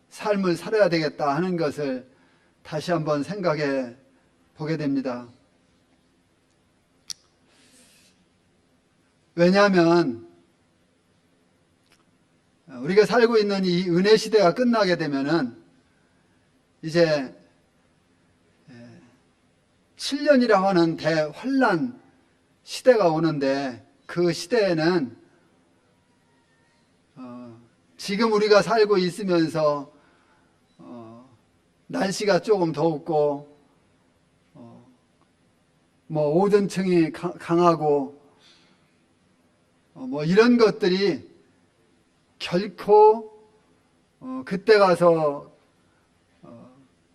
삶을 살아야 되겠다 하는 것을 다시 한번 생각해 보게 됩니다. 왜냐하면 우리가 살고 있는 이 은혜 시대가 끝나게 되면은 이제 7년이라고 하는 대환란 시대가 오는데, 그 시대에는 지금 우리가 살고 있으면서 날씨가 조금 덥고 뭐 오존층이 강하고 뭐 이런 것들이 결코 그때 가서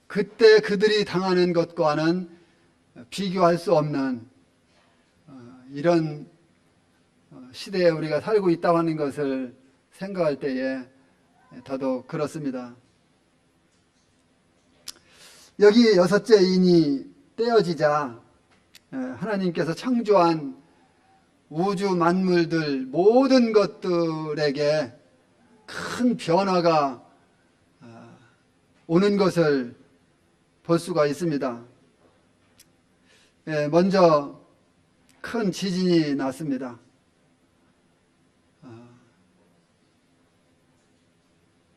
그때 그들이 당하는 것과는 비교할 수 없는 이런 시대에 우리가 살고 있다고 하는 것을 생각할 때에 더더욱 그렇습니다. 여기 여섯째 인이 떼어지자 하나님께서 창조한 우주 만물들 모든 것들에게 큰 변화가 오는 것을 볼 수가 있습니다. 먼저 큰 지진이 났습니다.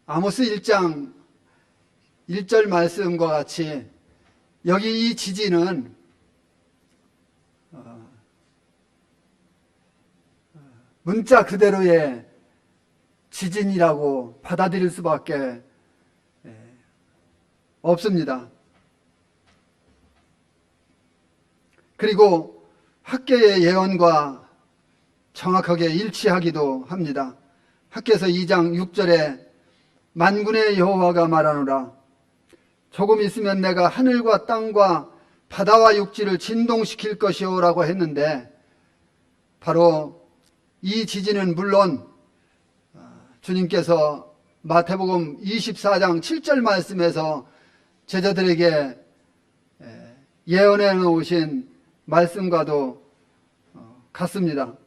아모스 1장 1절 말씀과 같이 여기 이 지진은 문자 그대로의 지진이라고 받아들일 수밖에 없습니다. 그리고 학계의 예언과 정확하게 일치하기도 합니다. 학계서 2장 6절에 만군의 여호와가 말하노라, 조금 있으면 내가 하늘과 땅과 바다와 육지를 진동시킬 것이요 라고 했는데, 바로 이 지진은 물론 주님께서 마태복음 24장 7절 말씀에서 제자들에게 예언해 놓으신 말씀과도 같습니다.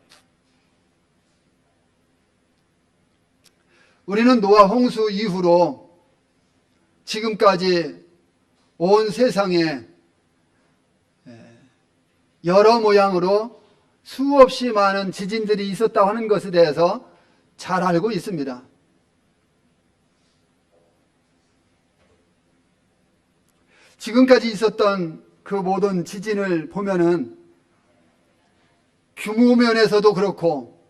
우리는 노아 홍수 이후로 지금까지 온 세상에 여러 모양으로 수없이 많은 지진들이 있었다고 하는 것에 대해서 잘 알고 있습니다. 지금까지 있었던 그 모든 지진을 보면은 규모 면에서도 그렇고,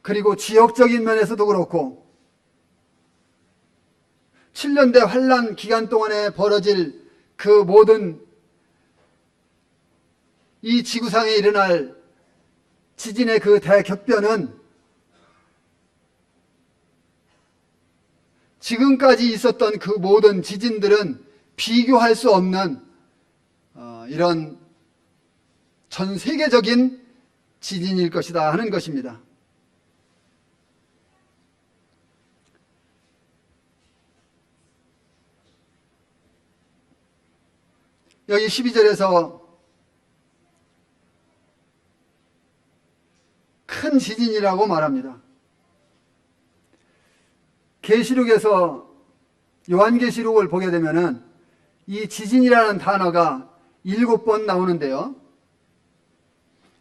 그리고 지역적인 면에서도 그렇고, 7년대 환란 기간 동안에 벌어질 그 모든 이 지구상에 일어날 지진의 그 대격변은 지금까지 있었던 그 모든 지진들은 비교할 수 없는 이런 전 세계적인 지진일 것이다 하는 것입니다. 여기 12절에서 큰 지진이라고 말합니다. 계시록에서 요한계시록을 보게 되면은 이 지진이라는 단어가 7번 나오는데요,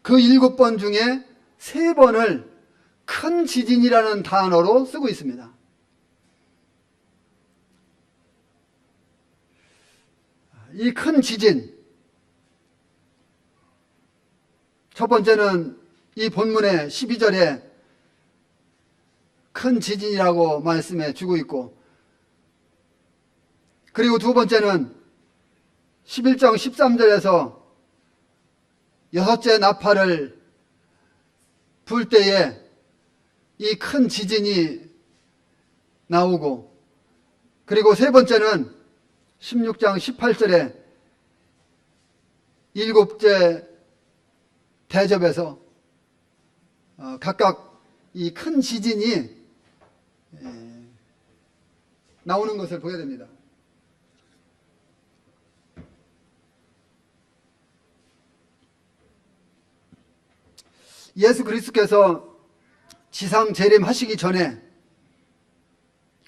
그 7번 중에 3번을 큰 지진이라는 단어로 쓰고 있습니다. 이 큰 지진, 첫 번째는 이 본문의 12절에 큰 지진이라고 말씀해 주고 있고, 그리고 두 번째는 11장 13절에서 여섯째 나팔을 불 때에 이 큰 지진이 나오고, 그리고 세 번째는 16장 18절에 일곱째 대접에서 각각 이 큰 지진이 나오는 것을 보게 됩니다. 예수 그리스도께서 지상 재림하시기 전에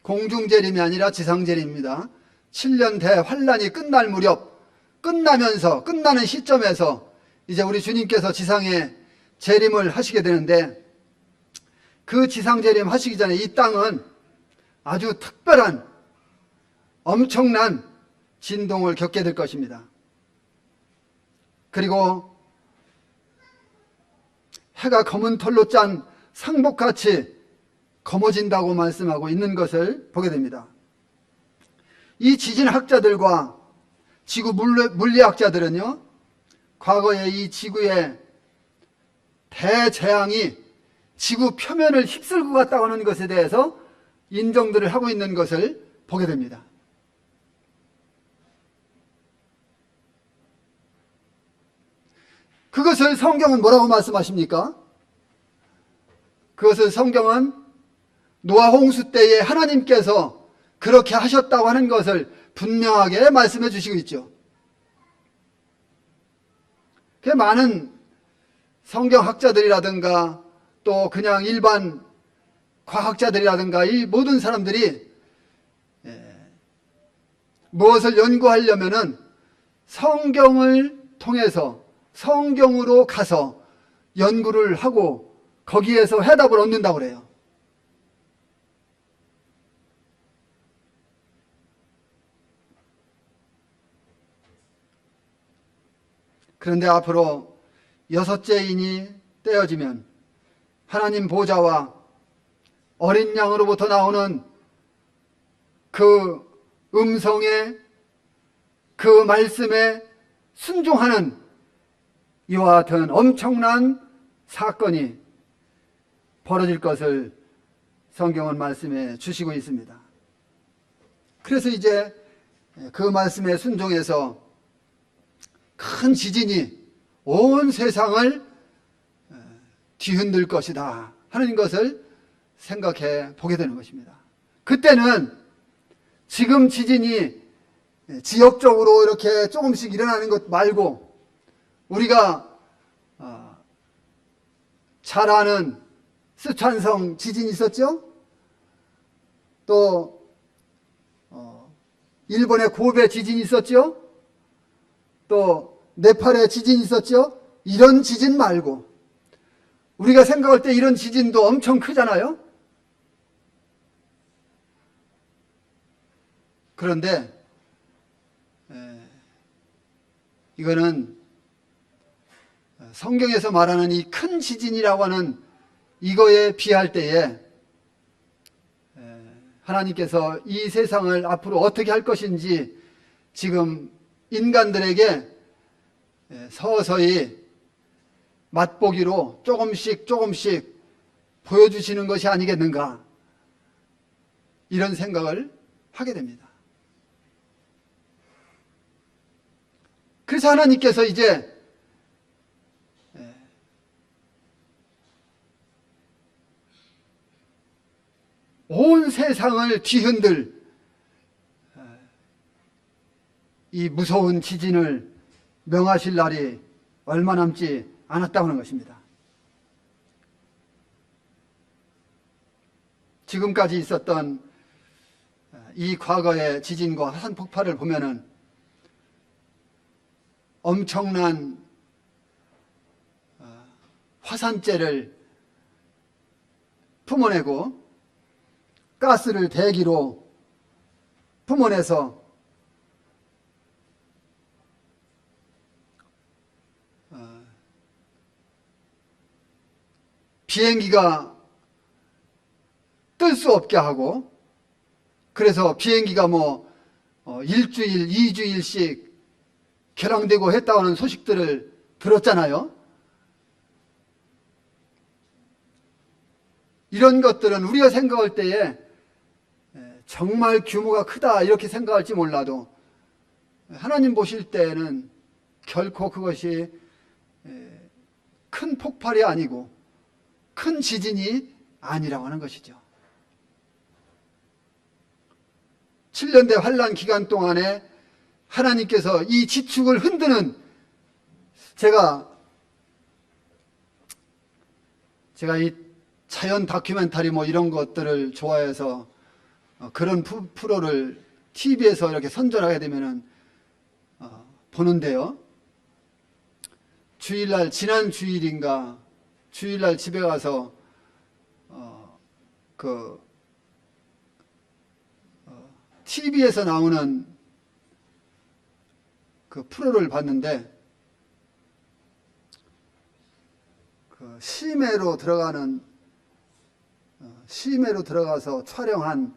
공중재림이 아니라 지상재림입니다. 7년 대환란이 끝날 무렵, 끝나는 시점에서 이제 우리 주님께서 지상에 재림을 하시게 되는데, 그 지상재림 하시기 전에 이 땅은 아주 특별한 엄청난 진동을 겪게 될 것입니다. 그리고 해가 검은 털로 짠 상복같이 검어진다고 말씀하고 있는 것을 보게 됩니다. 이 지진학자들과 지구 물리학자들은요, 과거에 이 지구의 대재앙이 지구 표면을 휩쓸 것 같다고 하는 것에 대해서 인정들을 하고 있는 것을 보게 됩니다. 그것을 성경은 뭐라고 말씀하십니까? 그것을 성경은 노아 홍수 때에 하나님께서 그렇게 하셨다고 하는 것을 분명하게 말씀해 주시고 있죠. 많은 성경학자들이라든가 또 그냥 일반 과학자들이라든가 이 모든 사람들이 무엇을 연구하려면은 성경을 통해서 성경으로 가서 연구를 하고 거기에서 해답을 얻는다고 그래요. 그런데 앞으로 6째 인이 떼어지면 하나님 보좌와 어린 양으로부터 나오는 그 음성에, 그 말씀에 순종하는 이와 같은 엄청난 사건이 벌어질 것을 성경은 말씀해 주시고 있습니다. 그래서 이제 그 말씀에 순종해서 큰 지진이 온 세상을 뒤흔들 것이다 하는 것을 생각해 보게 되는 것입니다. 그때는 지금 지진이 지역적으로 이렇게 조금씩 일어나는 것 말고 우리가 잘 아는 스촨성 지진이 있었죠? 또 일본의 고베 지진이 있었죠? 또 네팔의 지진이 있었죠? 이런 지진 말고 우리가 생각할 때 이런 지진도 엄청 크잖아요? 그런데 이거는 성경에서 말하는 이 큰 지진이라고 하는 이거에 비할 때에 하나님께서 이 세상을 앞으로 어떻게 할 것인지 지금 인간들에게 서서히 맛보기로 조금씩 보여주시는 것이 아니겠는가, 이런 생각을 하게 됩니다. 그래서 하나님께서 이제 온 세상을 뒤흔들 이 무서운 지진을 명하실 날이 얼마 남지 않았다고 하는 것입니다. 지금까지 있었던 이 과거의 지진과 화산 폭발을 보면은 엄청난 화산재를 품어내고 가스를 대기로 품어내서 비행기가 뜰 수 없게 하고, 그래서 비행기가 일주일, 2주일씩 결항되고 했다고 하는 소식들을 들었잖아요. 이런 것들은 우리가 생각할 때에 정말 규모가 크다 이렇게 생각할지 몰라도 하나님 보실 때에는 결코 그것이 큰 폭발이 아니고 큰 지진이 아니라고 하는 것이죠. 7년대 환란 기간 동안에 하나님께서 이 지축을 흔드는, 제가 이 자연 다큐멘터리 이런 것들을 좋아해서 그런 프로를 TV에서 이렇게 선전하게 되면은 보는데요. 주일날, 지난 주일인가, 주일날 집에 가서 TV에서 나오는 그 프로를 봤는데, 심해로 들어가서 촬영한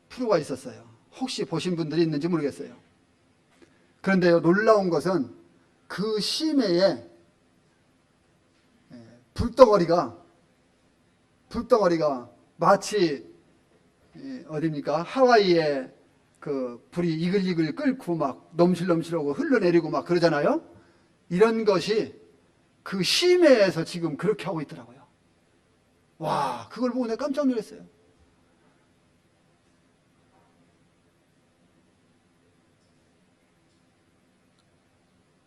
프로가 있었어요. 혹시 보신 분들이 있는지 모르겠어요. 그런데요, 놀라운 것은 그 심해에 불덩어리가 마치 어디입니까? 하와이에 그 불이 이글이글 끓고 막 넘실넘실하고 흘러내리고 막 그러잖아요. 이런 것이 그 심해에서 지금 그렇게 하고 있더라고요. 와, 그걸 보고 내가 깜짝 놀랐어요.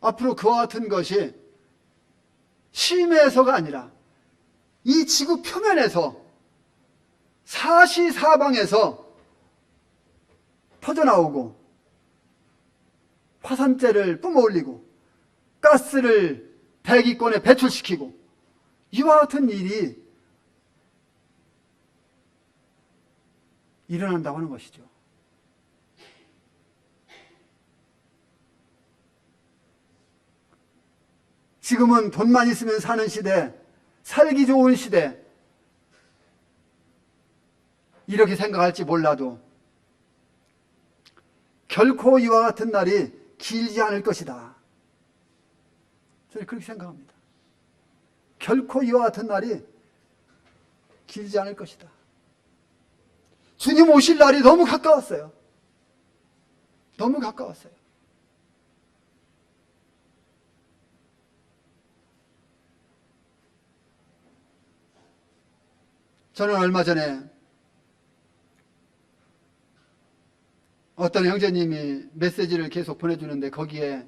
앞으로 그와 같은 것이 심해에서가 아니라 이 지구 표면에서 사시사방에서 퍼져나오고 화산재를 뿜어올리고 가스를 대기권에 배출시키고 이와 같은 일이 일어난다고 하는 것이죠. 지금은 돈만 있으면 사는 시대, 살기 좋은 시대, 이렇게 생각할지 몰라도 결코 이와 같은 날이 길지 않을 것이다. 저는 그렇게 생각합니다. 결코 이와 같은 날이 길지 않을 것이다. 주님 오실 날이 너무 가까웠어요. 너무 가까웠어요. 저는 얼마 전에 어떤 형제님이 메시지를 계속 보내주는데 거기에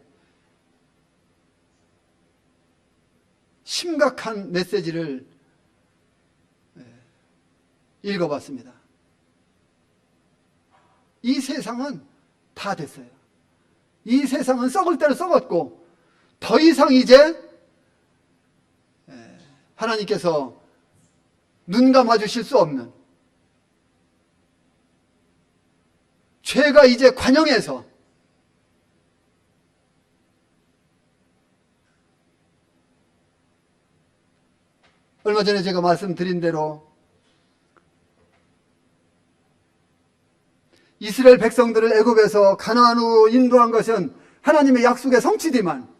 심각한 메시지를 읽어봤습니다. 이 세상은 다 됐어요. 이 세상은 썩을 대로 썩었고 더 이상 이제 하나님께서 눈 감아주실 수 없는 죄가 이제 관영해서 얼마 전에 제가 말씀드린 대로 이스라엘 백성들을 애굽에서 가나안으로 인도한 것은 하나님의 약속의 성취지만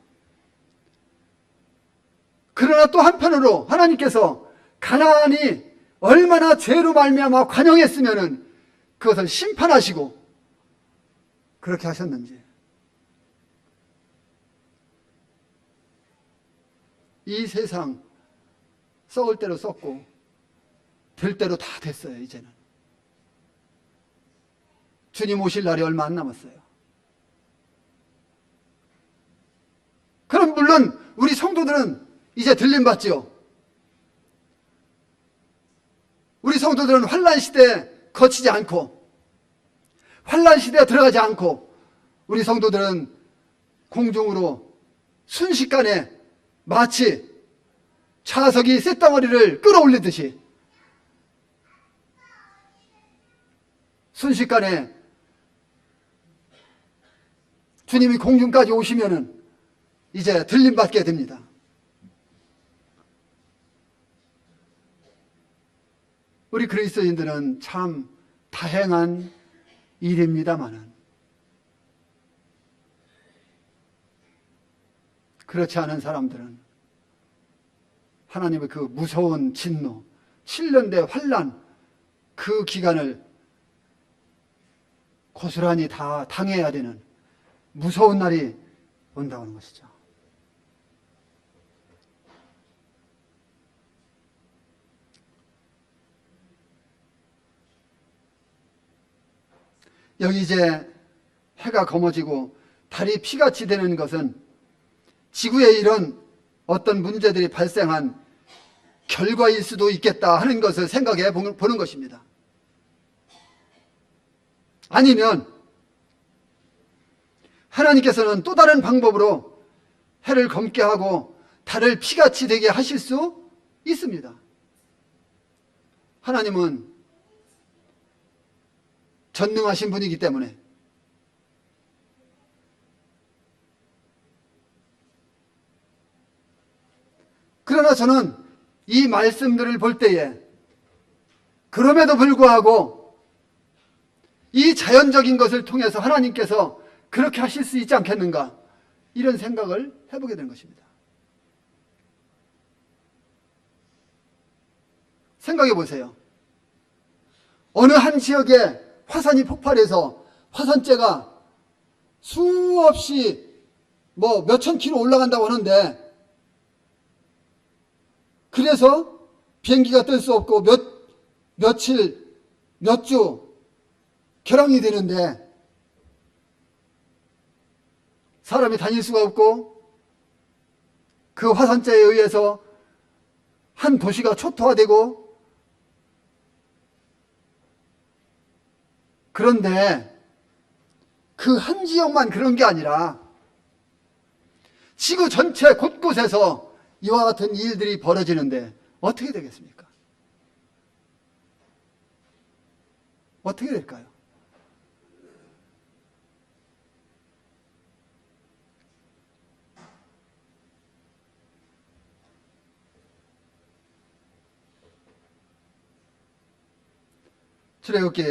그러나 또 한편으로 하나님께서 가나안이 얼마나 죄로 말미암아 관영했으면은 그것을 심판하시고 그렇게 하셨는지 이 세상 썩을 대로 썩고 될 대로 다 됐어요. 이제는 주님 오실 날이 얼마 안 남았어요. 그럼 물론 우리 성도들은 이제 들림받지요. 우리 성도들은 환난 시대에 거치지 않고 환난 시대에 들어가지 않고 우리 성도들은 공중으로 순식간에 마치 차석이 쇳덩어리를 끌어올리듯이 순식간에 주님이 공중까지 오시면은 이제 들림받게 됩니다. 우리 그리스도인들은 참 다행한 일입니다마는 그렇지 않은 사람들은 하나님의 그 무서운 진노, 7년대 환난 그 기간을 고스란히 다 당해야 되는 무서운 날이 온다고 하는 것이죠. 여기 이제 해가 검어지고 달이 피같이 되는 것은 지구에 이런 어떤 문제들이 발생한 결과일 수도 있겠다 하는 것을 생각해 보는 것입니다. 아니면 하나님께서는 또 다른 방법으로 해를 검게 하고 달을 피같이 되게 하실 수 있습니다. 하나님은 전능하신 분이기 때문에. 그러나 저는 이 말씀들을 볼 때에 그럼에도 불구하고 이 자연적인 것을 통해서 하나님께서 그렇게 하실 수 있지 않겠는가, 이런 생각을 해보게 되는 것입니다. 생각해 보세요. 어느 한 지역에 화산이 폭발해서 화산재가 수없이 몇천 킬로 올라간다고 하는데, 그래서 비행기가 뜰 수 없고 며칠, 몇 주 결항이 되는데 사람이 다닐 수가 없고 그 화산재에 의해서 한 도시가 초토화되고, 그런데 그 한 지역만 그런 게 아니라 지구 전체 곳곳에서 이와 같은 일들이 벌어지는데 어떻게 되겠습니까? 어떻게 될까요? 출애굽기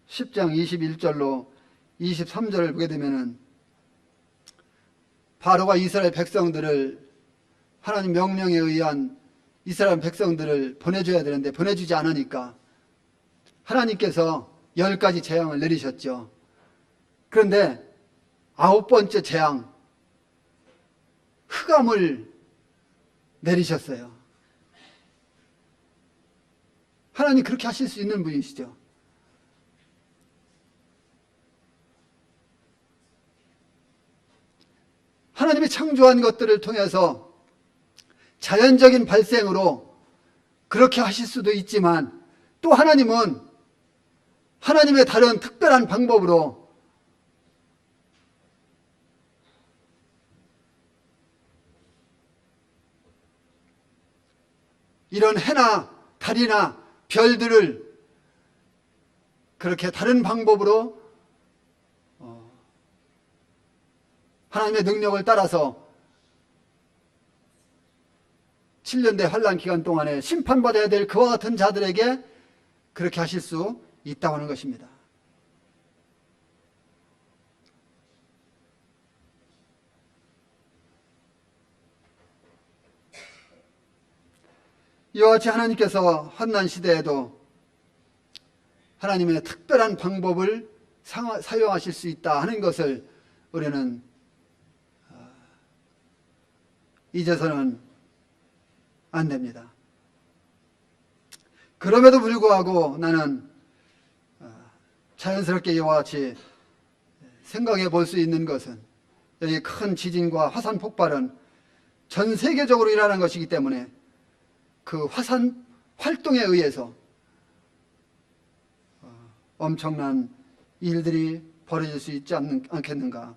10장 21절로 23절을 보게 되면은 바로가 이스라엘 백성들을, 하나님 명령에 의한 이스라엘 백성들을 보내줘야 되는데 보내주지 않으니까 하나님께서 10가지 재앙을 내리셨죠. 그런데 9번째 재앙, 흑암을 내리셨어요. 하나님 그렇게 하실 수 있는 분이시죠. 하나님이 창조한 것들을 통해서 자연적인 발생으로 그렇게 하실 수도 있지만, 또 하나님은 하나님의 다른 특별한 방법으로 이런 해나 달이나 별들을 그렇게 다른 방법으로 하나님의 능력을 따라서 7년대 환란 기간 동안에 심판받아야 될 그와 같은 자들에게 그렇게 하실 수 있다고 하는 것입니다. 이와 같이 하나님께서 환난 시대에도 하나님의 특별한 방법을 사용하실 수 있다 하는 것을 우리는 잊어서는 안 됩니다. 그럼에도 불구하고 나는 자연스럽게 이와 같이 생각해 볼 수 있는 것은, 여기 큰 지진과 화산 폭발은 전 세계적으로 일어나는 것이기 때문에 그 화산 활동에 의해서 엄청난 일들이 벌어질 수 있지 않겠는가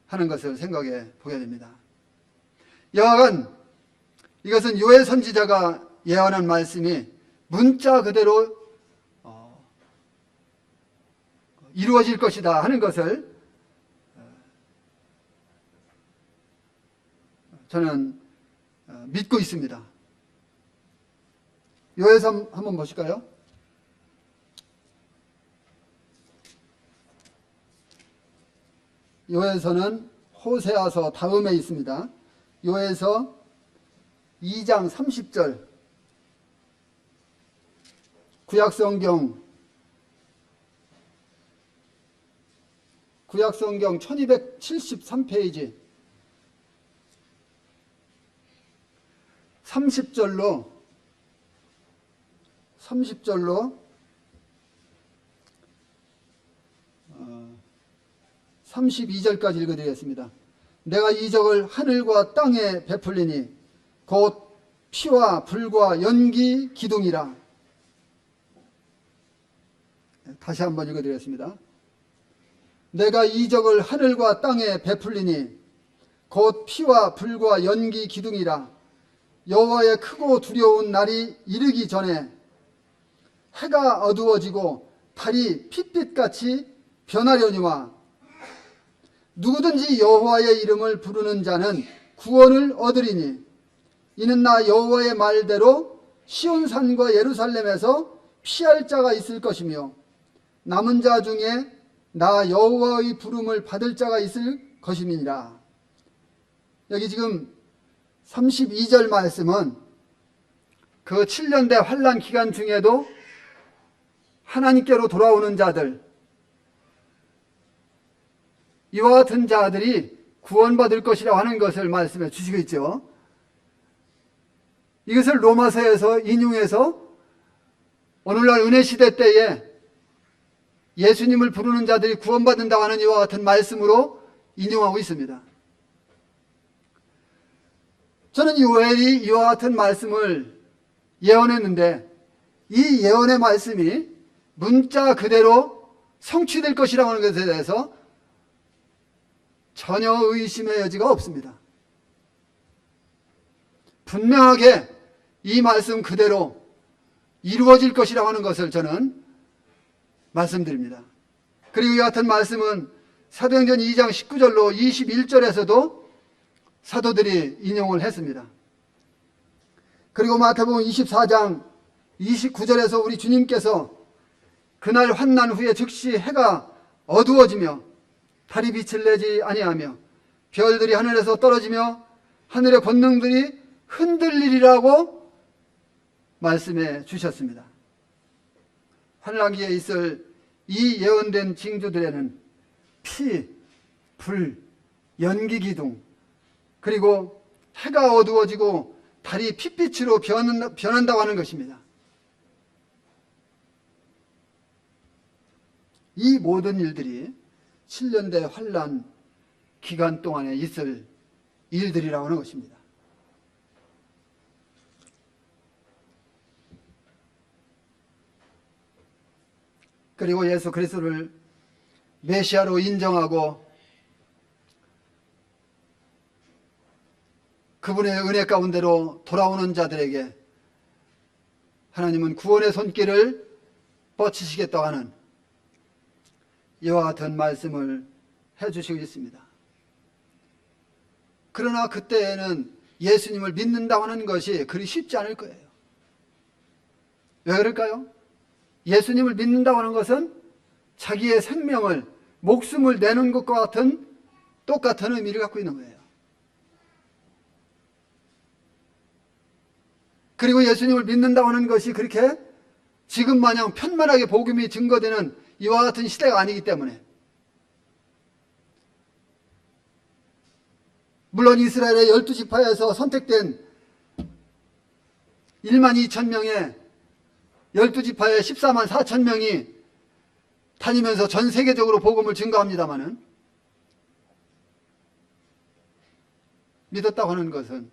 하는 것을 생각해 보게 됩니다. 여하간 이것은 요엘 선지자가 예언한 말씀이 문자 그대로 이루어질 것이다 하는 것을 저는 믿고 있습니다. 요엘서 한번 보실까요? 요엘서는 호세아서 다음에 있습니다. 요엘서 2장 30절, 구약성경 1273페이지 30절로 32절까지 읽어드리겠습니다. 내가 이적을 하늘과 땅에 베풀리니 곧 피와 불과 연기 기둥이라. 다시 한번 읽어드리겠습니다. 내가 이적을 하늘과 땅에 베풀리니 곧 피와 불과 연기 기둥이라. 여호와의 크고 두려운 날이 이르기 전에 해가 어두워지고 달이 핏빛같이 변하려니와 누구든지 여호와의 이름을 부르는 자는 구원을 얻으리니 이는 나 여호와의 말대로 시온산과 예루살렘에서 피할 자가 있을 것이며 남은 자 중에 나 여호와의 부름을 받을 자가 있을 것임이니라. 여기 지금 32절 말씀은 그 7년대 환란 기간 중에도 하나님께로 돌아오는 자들, 이와 같은 자들이 구원받을 것이라고 하는 것을 말씀해 주시고 있죠. 이것을 로마서에서 인용해서 오늘날 은혜시대 때에 예수님을 부르는 자들이 구원받는다고 하는 이와 같은 말씀으로 인용하고 있습니다. 저는 요엘이 이와 같은 말씀을 예언했는데 이 예언의 말씀이 문자 그대로 성취될 것이라고 하는 것에 대해서 전혀 의심의 여지가 없습니다. 분명하게 이 말씀 그대로 이루어질 것이라고 하는 것을 저는 말씀드립니다. 그리고 이 같은 말씀은 사도행전 2장 19절로 21절에서도 사도들이 인용을 했습니다. 그리고 마태복음 24장 29절에서 우리 주님께서 그날 환난 후에 즉시 해가 어두워지며 달이 빛을 내지 아니하며 별들이 하늘에서 떨어지며 하늘의 권능들이 흔들리리라고 말씀해 주셨습니다. 환란기에 있을 이 예언된 징조들에는 피, 불, 연기 기둥, 그리고 해가 어두워지고 달이 핏빛으로 변한다고 하는 것입니다. 이 모든 일들이 7년대 환란 기간 동안에 있을 일들이라고 하는 것입니다. 그리고 예수 그리스도를 메시아로 인정하고 그분의 은혜 가운데로 돌아오는 자들에게 하나님은 구원의 손길을 뻗치시겠다고 하는 이와 같은 말씀을 해주시고 있습니다. 그러나 그때에는 예수님을 믿는다고 하는 것이 그리 쉽지 않을 거예요. 왜 그럴까요? 예수님을 믿는다고 하는 것은 자기의 생명을, 목숨을 내는 것과 같은 똑같은 의미를 갖고 있는 거예요. 그리고 예수님을 믿는다고 하는 것이 그렇게 지금 마냥 편만하게 복음이 증거되는 이와 같은 시대가 아니기 때문에, 물론 이스라엘의 12지파에서 선택된 1만 2천 명의 12지파의 14만 4천 명이 다니면서 전 세계적으로 복음을 증거합니다마는 믿었다고 하는 것은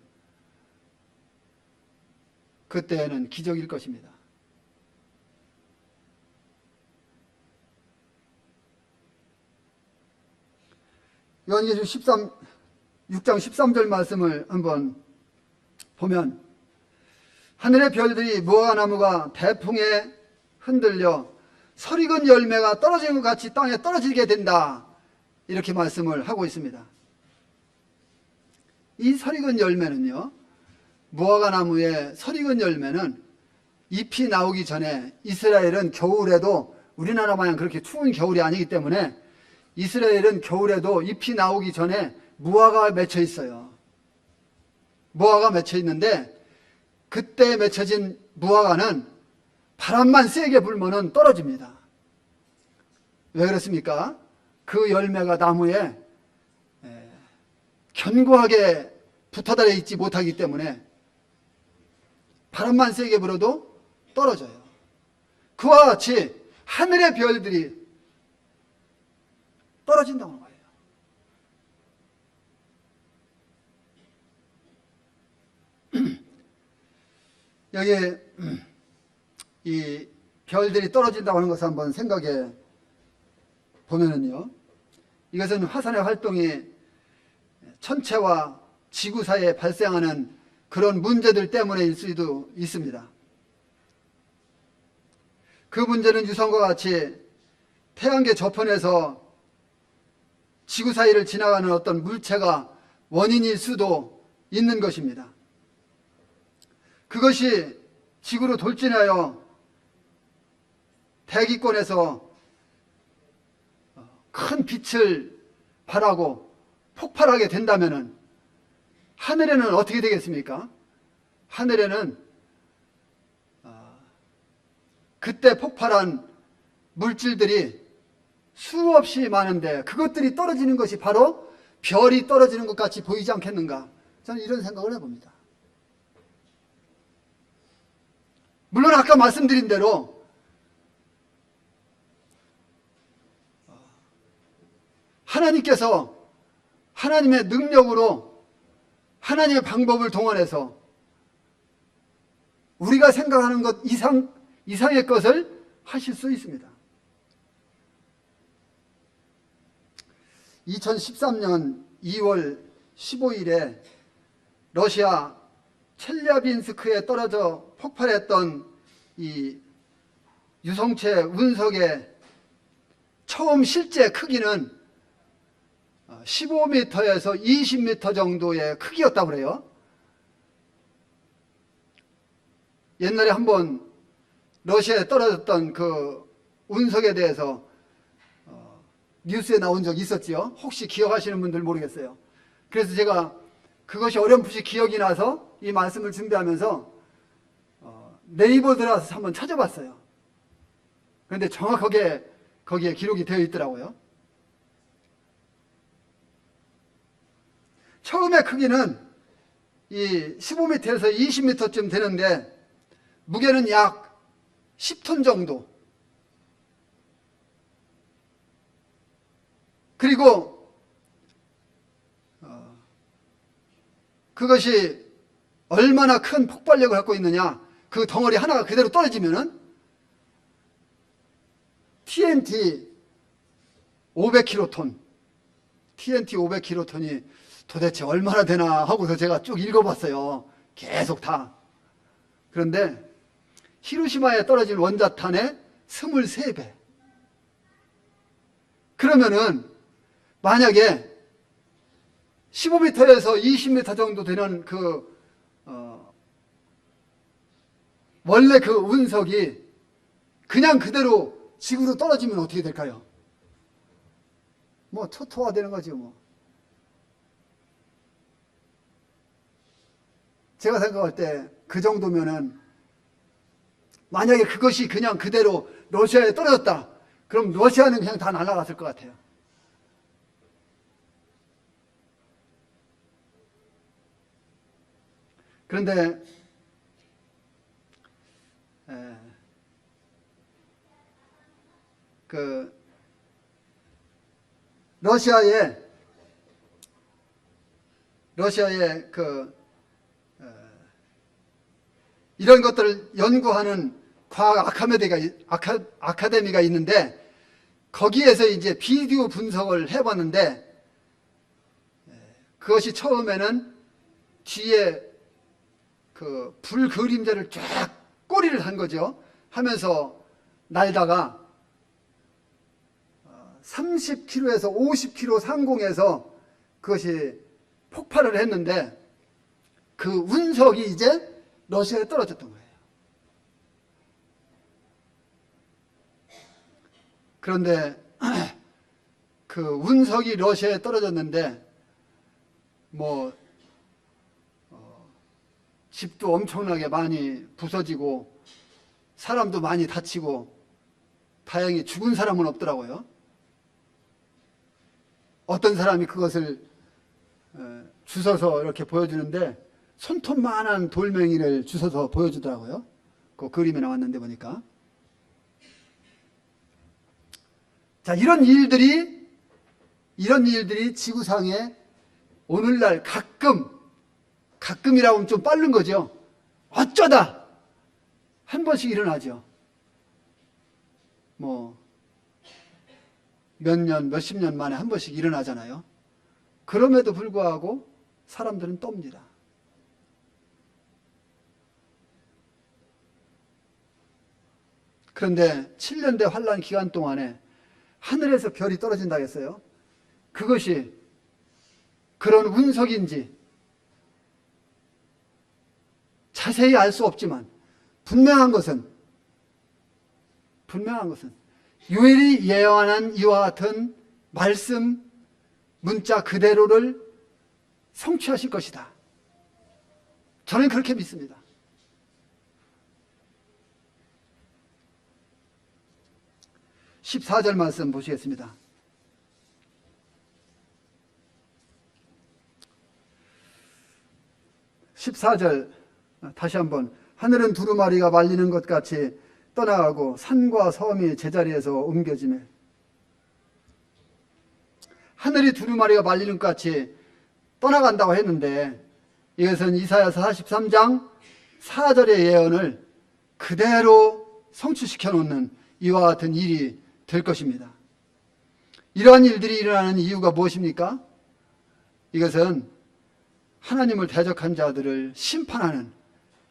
그때에는 기적일 것입니다. 요한계시록 6장 13절 말씀을 한번 보면 하늘의 별들이 무화과나무가 대풍에 흔들려 설익은 열매가 떨어지는 것 같이 땅에 떨어지게 된다, 이렇게 말씀을 하고 있습니다. 이 설익은 열매는요, 무화과나무의 설익은 열매는 잎이 나오기 전에, 이스라엘은 겨울에도 우리나라 마냥 그렇게 추운 겨울이 아니기 때문에 이스라엘은 겨울에도 잎이 나오기 전에 무화과가 맺혀 있어요. 무화과가 맺혀 있는데 그때 맺혀진 무화과는 바람만 세게 불면은 떨어집니다. 왜 그렇습니까? 그 열매가 나무에 견고하게 붙어달려 있지 못하기 때문에 바람만 세게 불어도 떨어져요. 그와 같이 하늘의 별들이 떨어진다고 하는 거예요. 여기에 이 별들이 떨어진다고 하는 것을 한번 생각해 보면은요, 이것은 화산의 활동이 천체와 지구 사이에 발생하는 그런 문제들 때문일 수도 있습니다. 그 문제는 유성과 같이 태양계 저편에서 지구 사이를 지나가는 어떤 물체가 원인일 수도 있는 것입니다. 그것이 지구로 돌진하여 대기권에서 큰 빛을 발하고 폭발하게 된다면 하늘에는 어떻게 되겠습니까? 하늘에는 그때 폭발한 물질들이 수없이 많은데 그것들이 떨어지는 것이 바로 별이 떨어지는 것 같이 보이지 않겠는가? 저는 이런 생각을 해봅니다. 물론 아까 말씀드린 대로 하나님께서 하나님의 능력으로 하나님의 방법을 동원해서 우리가 생각하는 것 이상의 것을 하실 수 있습니다. 2013년 2월 15일에 러시아 첼리아빈스크에 떨어져 폭발했던 이 유성체 운석의 처음 실제 크기는 15m에서 20m 정도의 크기였다고 그래요. 옛날에 한번 러시아에 떨어졌던 그 운석에 대해서 뉴스에 나온 적이 있었지요. 혹시 기억하시는 분들 모르겠어요. 그래서 제가 그것이 어렴풋이 기억이 나서 이 말씀을 준비하면서 네이버 들어가서 한번 찾아봤어요. 그런데 정확하게 거기에 기록이 되어 있더라고요. 처음에 크기는 이 15m에서 20m쯤 되는데 무게는 약 10톤 정도. 그리고 그것이 얼마나 큰 폭발력을 갖고 있느냐, 그 덩어리 하나가 그대로 떨어지면은 TNT 500kT, TNT 500kT이 도대체 얼마나 되나 하고서 제가 쭉 읽어봤어요. 계속 다. 그런데 히로시마에 떨어진 원자탄의 23배. 그러면은 만약에 15m에서 20m 정도 되는 원래 그 운석이 그냥 그대로 지구로 떨어지면 어떻게 될까요? 뭐 초토화 되는 거죠, 뭐. 제가 생각할 때 그 정도면은 만약에 그것이 그냥 그대로 러시아에 떨어졌다. 그럼 러시아는 그냥 다 날아갔을 것 같아요. 그런데 러시아의 이런 것들을 연구하는 과학 아카데미가 있는데 거기에서 이제 비디오 분석을 해봤는데 그것이 처음에는 뒤에 그 불 그림자를 쫙 꼬리를 한 거죠. 하면서 날다가 30km에서 50km 상공에서 그것이 폭발을 했는데 그 운석이 이제 러시아에 떨어졌던 거예요. 그런데 그 운석이 러시아에 떨어졌는데 뭐 집도 엄청나게 많이 부서지고 사람도 많이 다치고 다행히 죽은 사람은 없더라고요. 어떤 사람이 그것을 주워서 이렇게 보여주는데 손톱만한 돌멩이를 주워서 보여주더라고요. 그 그림에 나왔는데 보니까. 자, 이런 일들이 지구상에 오늘날 가끔이라고 하면 좀 빠른 거죠. 어쩌다 한 번씩 일어나죠. 뭐 몇 년, 몇십 년 만에 한 번씩 일어나잖아요. 그럼에도 불구하고 사람들은 떱니다. 그런데 7년대 환란 기간 동안에 하늘에서 별이 떨어진다고 했어요. 그것이 그런 운석인지 자세히 알 수 없지만 분명한 것은 요엘이 예언한 이와 같은 말씀 문자 그대로를 성취하실 것이다. 저는 그렇게 믿습니다. (14절) 말씀 보시겠습니다. (14절) 다시 한번. 하늘은 두루마리가 말리는 것 같이 떠나가고 산과 섬이 제자리에서 옮겨지매. 하늘이 두루마리가 말리는 것 같이 떠나간다고 했는데 이것은 이사야서 43장 4절의 예언을 그대로 성취시켜 놓는 이와 같은 일이 될 것입니다. 이러한 일들이 일어나는 이유가 무엇입니까? 이것은 하나님을 대적한 자들을 심판하는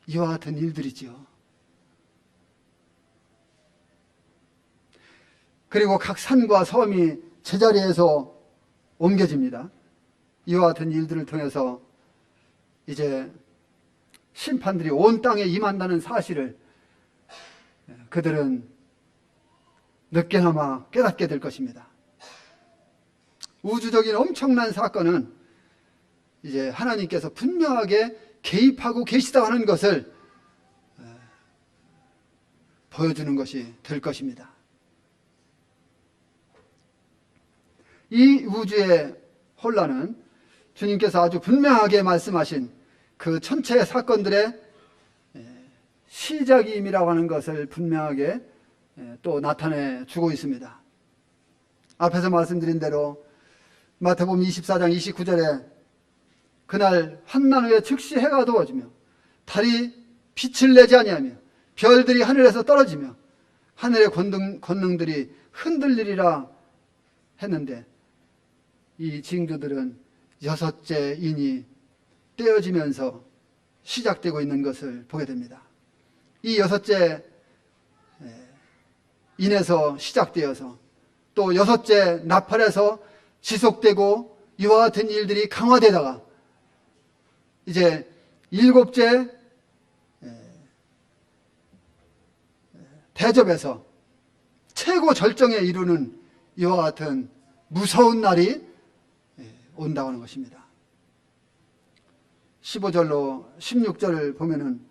이와 같은 일들이지요. 그리고 각 산과 섬이 제자리에서 옮겨집니다. 이와 같은 일들을 통해서 이제 심판들이 온 땅에 임한다는 사실을 그들은 늦게나마 깨닫게 될 것입니다. 우주적인 엄청난 사건은 이제 하나님께서 분명하게 개입하고 계시다 하는 것을 보여주는 것이 될 것입니다. 이 우주의 혼란은 주님께서 아주 분명하게 말씀하신 그 천체의 사건들의 시작임이라고 하는 것을 분명하게 또 나타내 주고 있습니다. 앞에서 말씀드린 대로 마태복음 24장 29절에 그날 환난 후에 즉시 해가 어두워지며 달이 빛을 내지 아니하며 별들이 하늘에서 떨어지며 하늘의 권능들이 흔들리리라 했는데 이 징조들은 여섯째 인이 떼어지면서 시작되고 있는 것을 보게 됩니다. 이 여섯째 인에서 시작되어서 또 여섯째 나팔에서 지속되고 이와 같은 일들이 강화되다가 이제 일곱째 대접에서 최고 절정에 이르는 이와 같은 무서운 날이 온다고 하는 것입니다. 15절로 16절을 보면은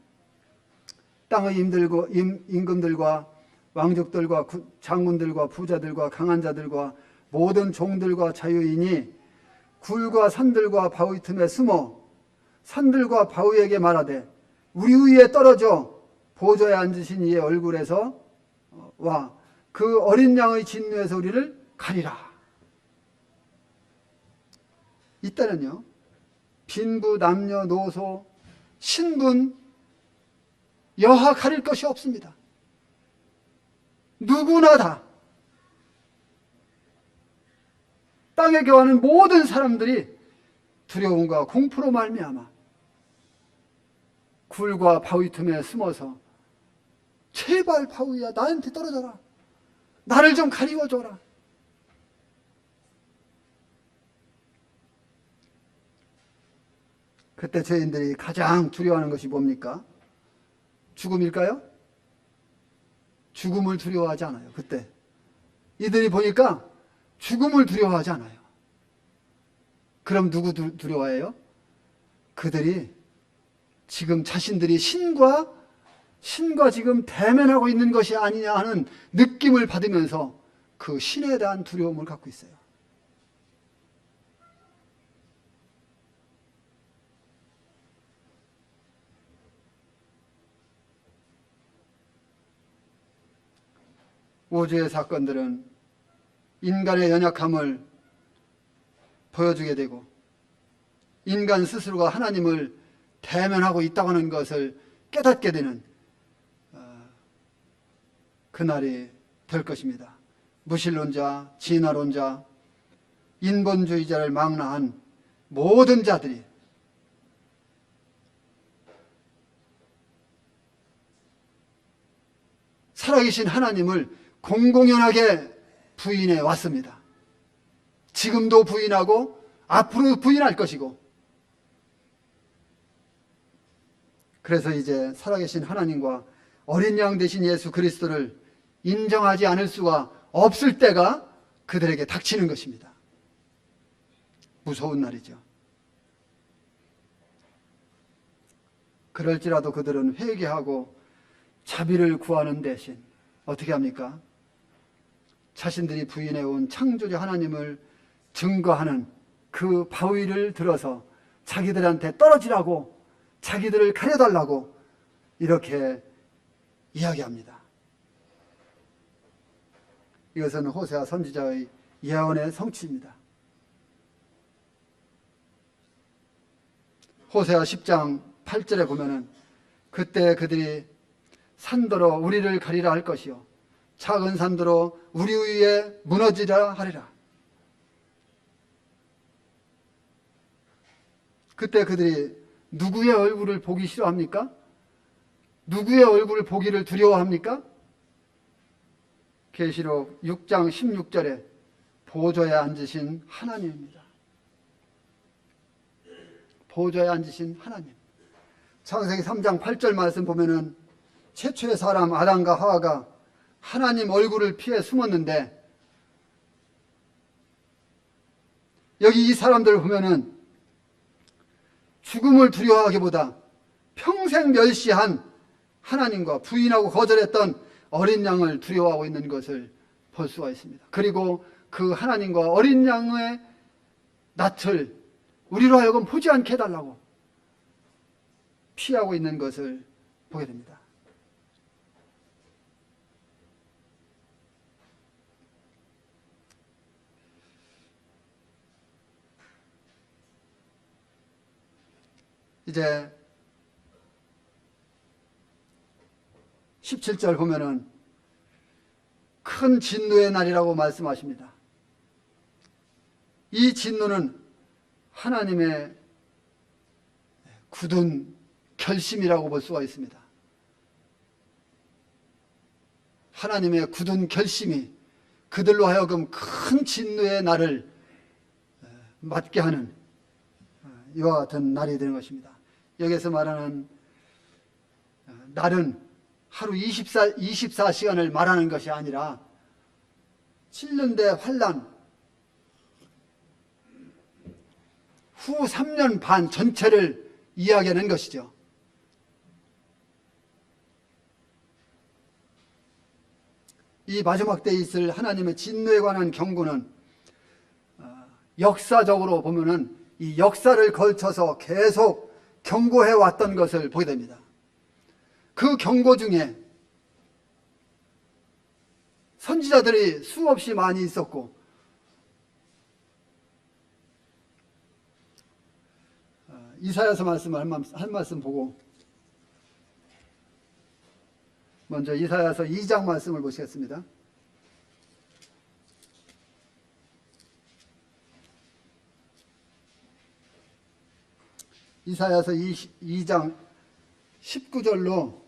땅의 임금들과 왕족들과 장군들과 부자들과 강한 자들과 모든 종들과 자유인이 굴과 산들과 바위 틈에 숨어 산들과 바위에게 말하되 우리 위에 떨어져 보좌에 앉으신 이의 얼굴에서 와 그 어린 양의 진노에서 우리를 가리라. 이때는요 빈부 남녀노소 신분 여하 가릴 것이 없습니다. 누구나 다 땅에 거하는 모든 사람들이 두려움과 공포로 말미암아 굴과 바위 틈에 숨어서 제발 바위야 나한테 떨어져라. 나를 좀 가리워줘라. 그때 죄인들이 가장 두려워하는 것이 뭡니까? 죽음일까요? 죽음을 두려워하지 않아요. 그때 이들이 보니까 죽음을 두려워하지 않아요. 그럼 누구 두려워해요? 그들이 지금 자신들이 신과 지금 대면하고 있는 것이 아니냐 하는 느낌을 받으면서 그 신에 대한 두려움을 갖고 있어요. 우주의 사건들은 인간의 연약함을 보여주게 되고 인간 스스로가 하나님을 대면하고 있다고 하는 것을 깨닫게 되는 그날이 될 것입니다. 무신론자, 진화론자, 인본주의자를 망라한 모든 자들이 살아계신 하나님을 공공연하게 부인해 왔습니다. 지금도 부인하고 앞으로 부인할 것이고, 그래서 이제 살아계신 하나님과 어린 양 되신 예수 그리스도를 인정하지 않을 수가 없을 때가 그들에게 닥치는 것입니다. 무서운 날이죠. 그럴지라도 그들은 회개하고 자비를 구하는 대신 어떻게 합니까? 자신들이 부인해온 창조주 하나님을 증거하는 그 바위를 들어서 자기들한테 떨어지라고, 자기들을 가려달라고 이렇게 이야기합니다. 이것은 호세아 선지자의 예언의 성취입니다. 호세아 10장 8절에 보면은 그때 그들이 산더러 우리를 가리라 할 것이요 작은 산더러 우리 위에 무너지라 하리라. 그때 그들이 누구의 얼굴을 보기 싫어합니까? 누구의 얼굴을 보기를 두려워합니까? 계시록 6장 16절에 보좌에 앉으신 하나님입니다. 보좌에 앉으신 하나님. 창세기 3장 8절 말씀 보면은 최초의 사람 아담과 하와가 하나님 얼굴을 피해 숨었는데, 여기 이 사람들을 보면은 죽음을 두려워하기보다 평생 멸시한 하나님과 부인하고 거절했던 어린 양을 두려워하고 있는 것을 볼 수가 있습니다. 그리고 그 하나님과 어린 양의 낯을 우리로 하여금 보지 않게 해달라고 피하고 있는 것을 보게 됩니다. 이제 17절 보면은 큰 진노의 날이라고 말씀하십니다. 이 진노는 하나님의 굳은 결심이라고 볼 수가 있습니다. 하나님의 굳은 결심이 그들로 하여금 큰 진노의 날을 맞게 하는 이와 같은 날이 되는 것입니다. 여기서 말하는 날은 하루 24시간을 말하는 것이 아니라 7년대 환란 후 3년 반 전체를 이야기하는 것이죠. 이 마지막 때에 있을 하나님의 진노에 관한 경고는 역사적으로 보면은 이 역사를 걸쳐서 계속 경고해 왔던 것을 보게 됩니다. 그 경고 중에 선지자들이 수없이 많이 있었고, 이사야서 말씀을 한 말씀 보고 먼저 이사야서 2장 말씀을 보시겠습니다. 이사야서 2장 19절로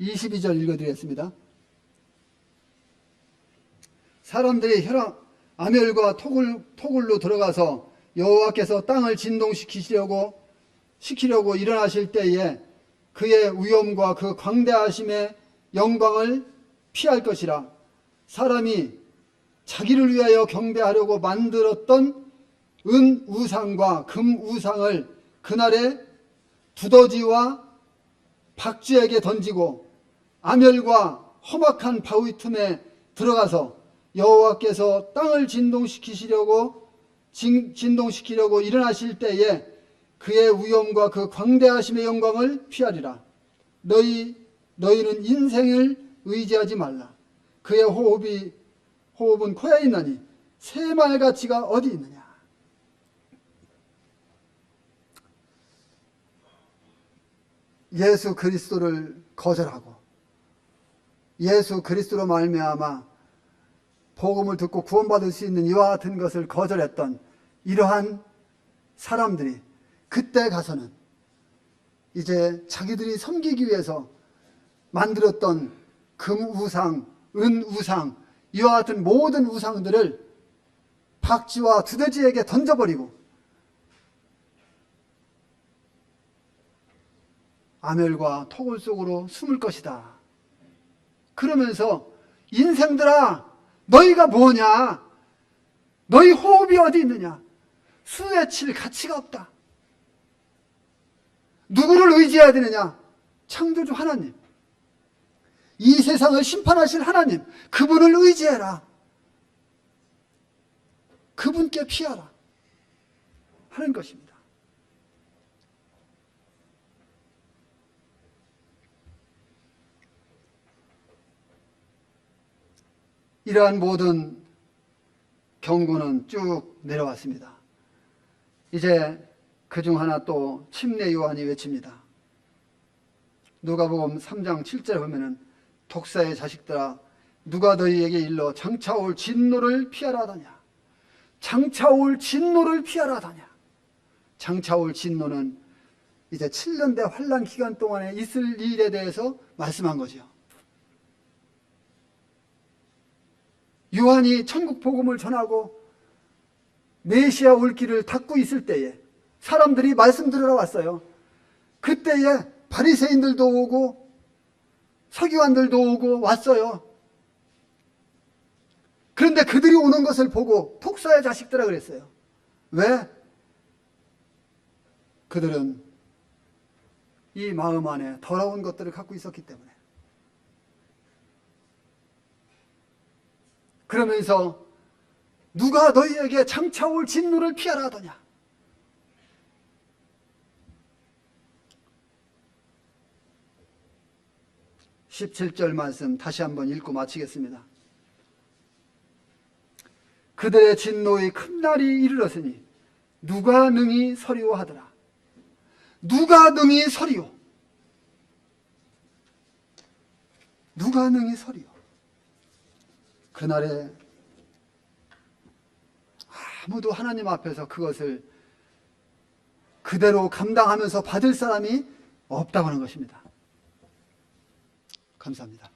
22절 읽어드리겠습니다. 사람들이 아멜과 토굴로 들어가서 여호와께서 땅을 진동시키시려고 일어나실 때에 그의 위엄과 그 광대하심의 영광을 피할 것이라. 사람이 자기를 위하여 경배하려고 만들었던 은 우상과 금 우상을 그날에 두더지와 박쥐에게 던지고 아멜과 험악한 바위 틈에 들어가서 여호와께서 땅을 진동시키려고 일어나실 때에 그의 위엄과 그 광대하심의 영광을 피하리라. 너희는 인생을 의지하지 말라. 그의 호흡은 코에 있나니 새말가치가 어디 있느냐. 예수 그리스도를 거절하고 예수 그리스도로 말미암아 복음을 듣고 구원받을 수 있는 이와 같은 것을 거절했던 이러한 사람들이 그때 가서는 이제 자기들이 섬기기 위해서 만들었던 금 우상, 은 우상, 이와 같은 모든 우상들을 박쥐와 두더지에게 던져버리고 아멸과 토굴 속으로 숨을 것이다. 그러면서 인생들아, 너희가 뭐냐? 너희 호흡이 어디 있느냐? 수에 칠 가치가 없다. 누구를 의지해야 되느냐? 창조주 하나님, 이 세상을 심판하실 하나님, 그분을 의지해라. 그분께 피하라 하는 것입니다. 이러한 모든 경고는 쭉 내려왔습니다. 이제 그중 하나 또 침례 요한이 외칩니다. 누가복음 3장 7절에 보면은 독사의 자식들아, 누가 너희에게 일러 장차 올 진노를 피하라 하더냐. 장차 올 진노를 피하라 하더냐. 장차 올 진노는 이제 7년대 환란 기간 동안에 있을 일에 대해서 말씀한 거죠. 요한이 천국 복음을 전하고 메시아 올 길을 닫고 있을 때에 사람들이 말씀 들으러 왔어요. 그때에 바리새인들도 오고 서기관들도 오고 왔어요. 그런데 그들이 오는 것을 보고 독사의 자식들아 그랬어요. 왜? 그들은 이 마음 안에 더러운 것들을 갖고 있었기 때문에. 그러면서 누가 너희에게 장차 올 진노를 피하라 하더냐. (17절) 말씀 다시 한번 읽고 마치겠습니다. 그들의 진노의 큰 날이 이르렀으니 누가 능히 서리오 하더라. 누가 능히 서리오. 누가 능히 서리오. 그날에 아무도 하나님 앞에서 그것을 그대로 감당하면서 받을 사람이 없다고 하는 것입니다. 감사합니다.